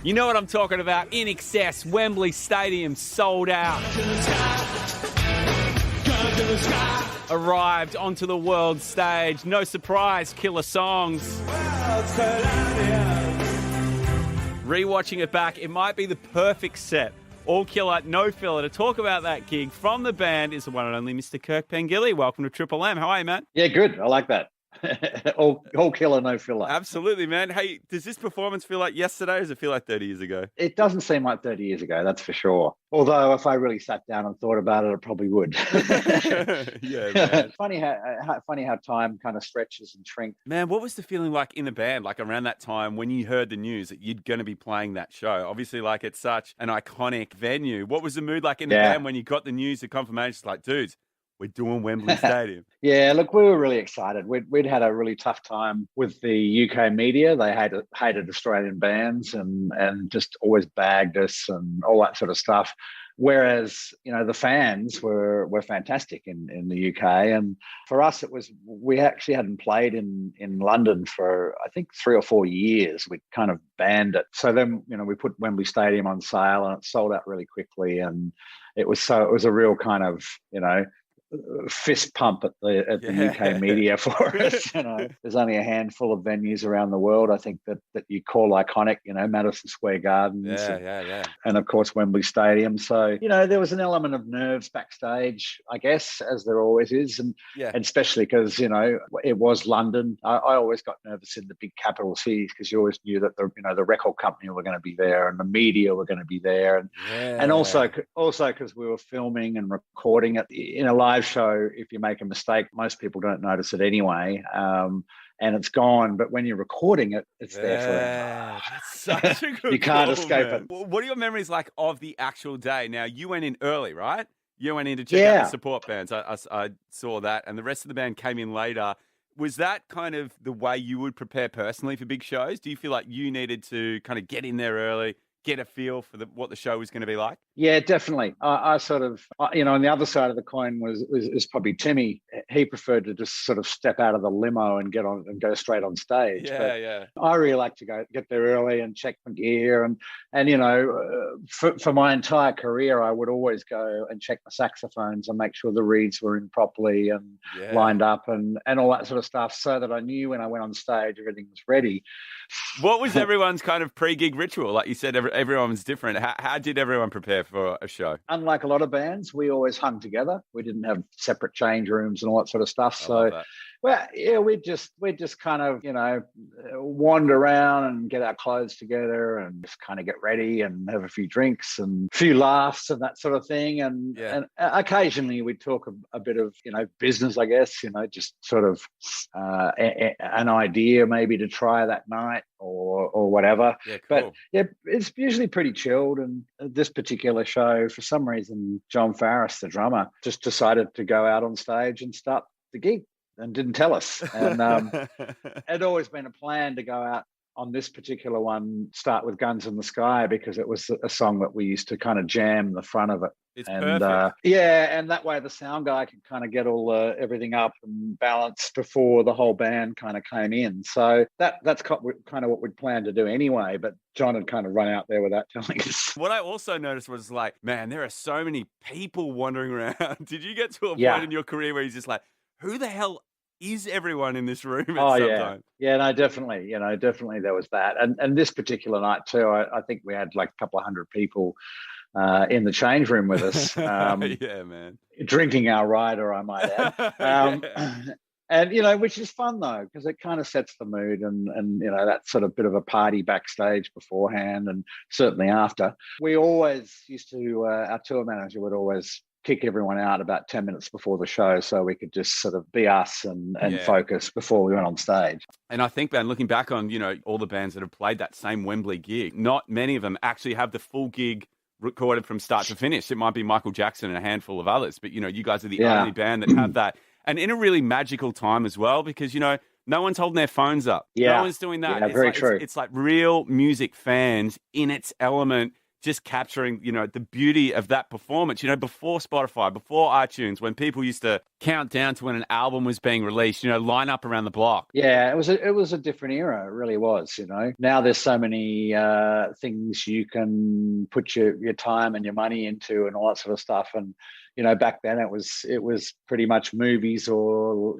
You know what I'm talking about. INXS Wembley Stadium sold out. Arrived onto the world stage. No surprise, killer songs. Rewatching it back, it might be the perfect set. All killer, no filler. To talk about that gig from the band is the one and only Mr. Kirk Pengilly. Welcome to Triple M. How are you, man? Yeah, good. I like that. all killer, no filler. Absolutely, man. Hey, does this performance feel like yesterday or does it feel like 30 years ago? It doesn't seem like 30 years ago, that's for sure. Although if I really sat down and thought about it, it probably would. Yeah, man. Funny how time kind of stretches and shrinks. Man, what was the feeling like in the band, like around that time when you heard the news that you're going to be playing that show? Obviously, like it's such an iconic venue. What was the mood like in the band when you got the news, the confirmation? It's like, dudes, we're doing Wembley Stadium. Yeah, look, we were really excited. We'd had a really tough time with the UK media. They hated Australian bands and just always bagged us and all that sort of stuff. Whereas, the fans were fantastic in the UK. And for us, we actually hadn't played in London for, I think, 3 or 4 years. We kind of banned it. So then, we put Wembley Stadium on sale and it sold out really quickly. And it was a real kind of, fist pump at the UK media for us. There's only a handful of venues around the world, I think, that you call iconic, Madison Square Gardens and of course Wembley Stadium. So, there was an element of nerves backstage, I guess, as there always is. And especially because, it was London. I always got nervous in the big capital cities because you always knew that the record company were going to be there and the media were going to be there. And also because we were filming and recording it in a live show. If you make a mistake, most people don't notice it anyway, and it's gone. But when you're recording it, it's there forever. That's such a good you can't escape it. What are your memories like of the actual day? Now, you went in early, right? You went in to check out the support bands. I saw that, and the rest of the band came in later. Was that kind of the way you would prepare personally for big shows? Do you feel like you needed to kind of get in there early, get a feel for what the show was going to be like? Yeah, definitely. I sort of, on the other side of the coin was probably Timmy. He preferred to just sort of step out of the limo and get on and go straight on stage. Yeah. I really like to get there early and check my gear. And for my entire career, I would always go and check my saxophones and make sure the reeds were in properly and lined up and all that sort of stuff, so that I knew when I went on stage, everything was ready. What was everyone's kind of pre-gig ritual? Like you said, everyone was different. How did everyone prepare for a show? Unlike a lot of bands, we always hung together. We didn't have separate change rooms and all that sort of stuff. We'd just kind of, wander around and get our clothes together and just kind of get ready and have a few drinks and a few laughs and that sort of thing. And occasionally we'd talk a bit of, business, I guess, just sort of an idea maybe to try that night or whatever. Yeah, cool. But it's usually pretty chilled. And this particular show, for some reason, John Farris, the drummer, just decided to go out on stage and start the gig and didn't tell us. And it'd always been a plan to go out on this particular one, start with Guns in the Sky, because it was a song that we used to kind of jam the front of it. It's perfect. And that way the sound guy could kind of get everything up and balanced before the whole band kind of came in. So that's kind of what we'd planned to do anyway, but John had kind of run out there without telling us. What I also noticed was like, man, there are so many people wandering around. Did you get to a point in your career where you're just like, who the hell is everyone in this room at some time? Yeah, no, definitely. Definitely there was that. And this particular night too, I think we had like a couple of hundred people in the change room with us. Yeah, man. Drinking our rider, I might add. And, which is fun though, because it kind of sets the mood and that sort of bit of a party backstage beforehand and certainly after. We always used to, our tour manager would always kick everyone out about 10 minutes before the show so we could just sort of be us and focus before we went on stage. And I think, man, looking back on, all the bands that have played that same Wembley gig, not many of them actually have the full gig recorded from start to finish. It might be Michael Jackson and a handful of others, but, you guys are the only band that have that. And in a really magical time as well, because, no one's holding their phones up. Yeah. No one's doing that. Yeah, very true. It's like real music fans in its element, just capturing, the beauty of that performance. Before Spotify, before iTunes, when people used to count down to when an album was being released, line up around the block. Yeah, it was a different era. It really was. Now there's so many things you can put your time and your money into and all that sort of stuff. And back then it was pretty much movies or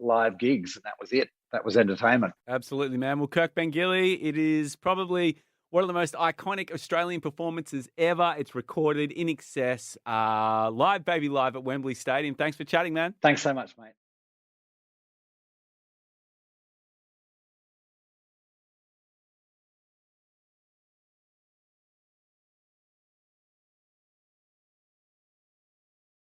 live gigs, and that was it. That was entertainment. Absolutely, man. Well, Kirk Bengilli, it is probably one of the most iconic Australian performances ever. It's recorded in INXS, live, baby, live at Wembley Stadium. Thanks for chatting, man. Thanks so much, mate.